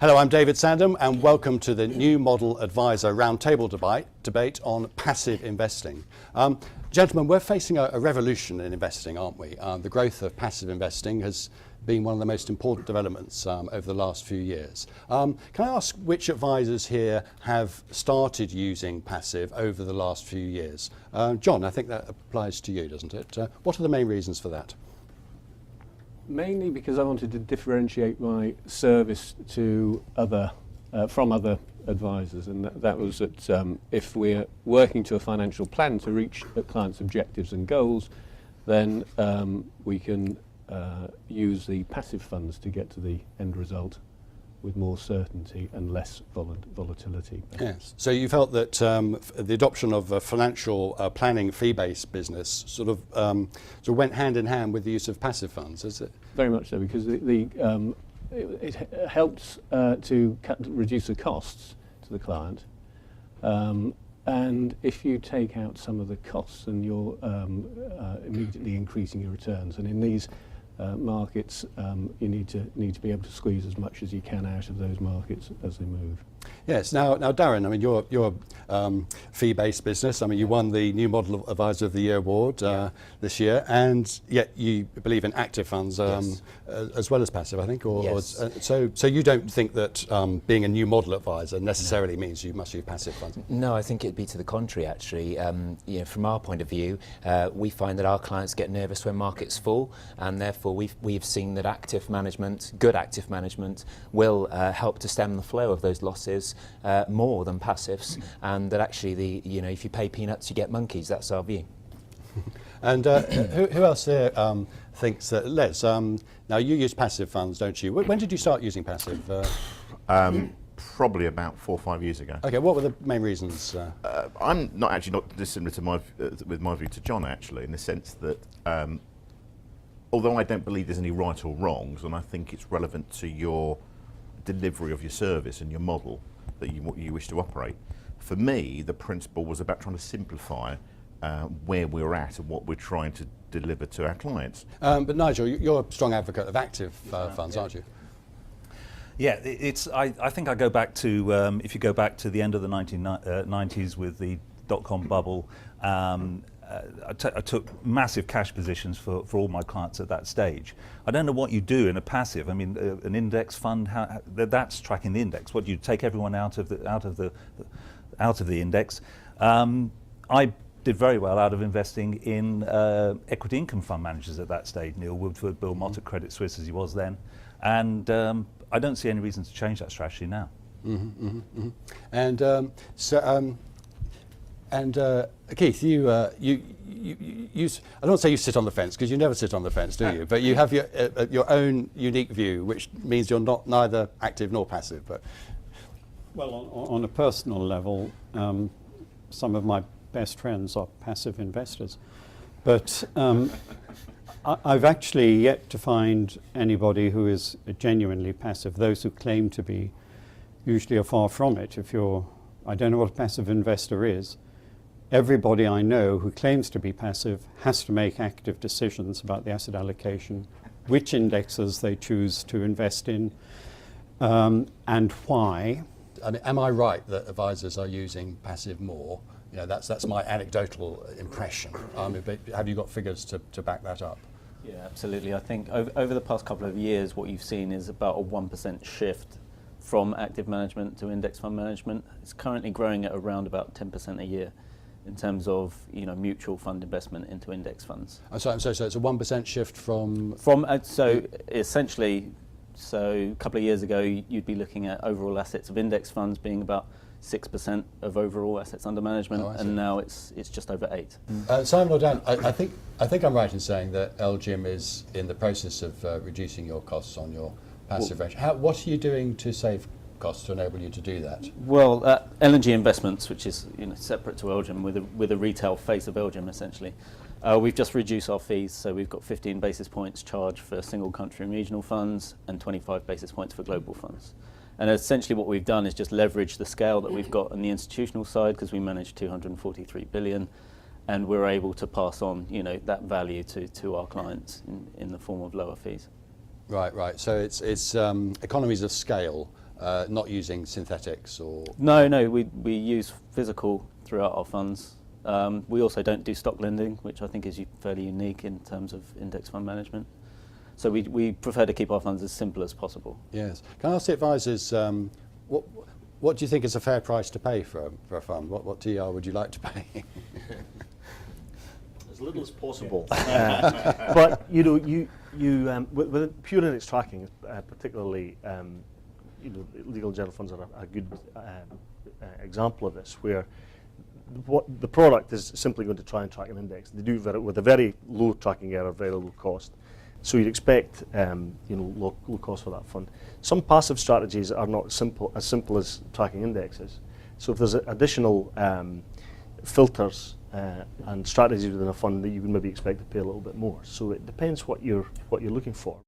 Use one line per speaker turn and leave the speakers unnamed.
Hello, I'm David Sandham, and welcome to the New Model Advisor Roundtable debate on passive investing. Gentlemen, we're facing a revolution in investing, aren't we? The growth of passive investing has been one of the most important developments over the last few years. Can I ask which advisors here have started using passive over the last few years? John, I think that applies to you, doesn't it? What are the main reasons for that?
Mainly because I wanted to differentiate my service to from other advisors, and that was that if we're working to a financial plan to reach a client's objectives and goals, then we can use the passive funds to get to the end result with more certainty and less volatility.
Yes. So you felt that the adoption of a financial planning fee-based business sort of went hand in hand with the use of passive funds, is it?
Very much so, because it helps to reduce the costs to the client. And if you take out some of the costs, then you're immediately increasing your returns. And in these markets, you need to be able to squeeze as much as you can out of those markets as they move.
Yes. Now, Darren, I mean, you're fee-based business. I mean, you won the New Model Advisor of the Year award this year, and yet you believe in active funds
Yes.
as well as passive, I think.
Yes.
So you don't think that being a New Model Advisor necessarily means you must use passive funds?
No, I think it'd be to the contrary, actually. From our point of view, we find that our clients get nervous when markets fall, and therefore we've seen that good active management will help to stem the flow of those losses more than passives, and that actually if you pay peanuts you get monkeys. That's our view.
And who else here thinks that? Les, now you use passive funds, don't you? When did you start using passive?
Probably about 4 or 5 years ago.
Okay, what were the main reasons?
I'm not dissimilar to with my view to John, actually, in the sense that although I don't believe there's any right or wrongs, and I think it's relevant to your delivery of your service and your model that you wish to operate. For me, the principle was about trying to simplify where we're at and what we're trying to deliver to our clients.
But Nigel, you're a strong advocate of active funds, aren't you?
Yeah, I think I go back to, if you go back to the end of the 1990s with the dot-com bubble, I took massive cash positions for all my clients at that stage. I don't know what you do in a passive. I mean, an index fund, that's tracking the index. What do you take everyone out of the index? I did very well out of investing in equity income fund managers at that stage. Neil Woodford, Bill Mott at Credit Suisse, as he was then, and I don't see any reason to change that strategy now.
And Keith, you I don't say you sit on the fence, because you never sit on the fence, do you? But you have your own unique view, which means you're neither active nor passive. But
well, on a personal level, some of my best friends are passive investors, but I've actually yet to find anybody who is genuinely passive. Those who claim to be usually are far from it. I don't know what a passive investor is. Everybody I know who claims to be passive has to make active decisions about the asset allocation, which indexes they choose to invest in, and why.
I mean, am I right that advisors are using passive more? That's my anecdotal impression. But have you got figures to back that up?
Yeah, absolutely. I think over the past couple of years, what you've seen is about a 1% shift from active management to index fund management. It's currently growing at around about 10% a year in terms of mutual fund investment into index funds.
So it's a 1% shift from
essentially, a couple of years ago you'd be looking at overall assets of index funds being about 6% of overall assets under management, and now it's just over 8%.
Simon or Dan, I think I'm right in saying that LGIM is in the process of reducing your costs on your passive range. What are you doing to save costs to enable you to do that?
Well, LNG Investments, which is separate to LGIM, with a retail face of LGIM essentially, we've just reduced our fees, so we've got 15 basis points charged for single country and regional funds and 25 basis points for global funds. And essentially what we've done is just leverage the scale that we've got on the institutional side, because we manage 243 billion, and we're able to pass on that value to our clients in the form of lower fees.
Right. So it's economies of scale not using synthetics or?
No, we use physical throughout our funds. We also don't do stock lending, which I think is fairly unique in terms of index fund management. So we prefer to keep our funds as simple as possible.
Yes. Can I ask the advisors, what do you think is a fair price to pay for a fund? What TR would you like to pay?
As little as possible. But with pure index tracking, particularly, legal and general funds are a good example of this, where what the product is simply going to try and track an index. They do it with a very low tracking error, very low cost. So you'd expect low cost for that fund. Some passive strategies are not as simple as tracking indexes. So if there's additional filters and strategies within a fund, that you would maybe expect to pay a little bit more. So it depends what you're looking for.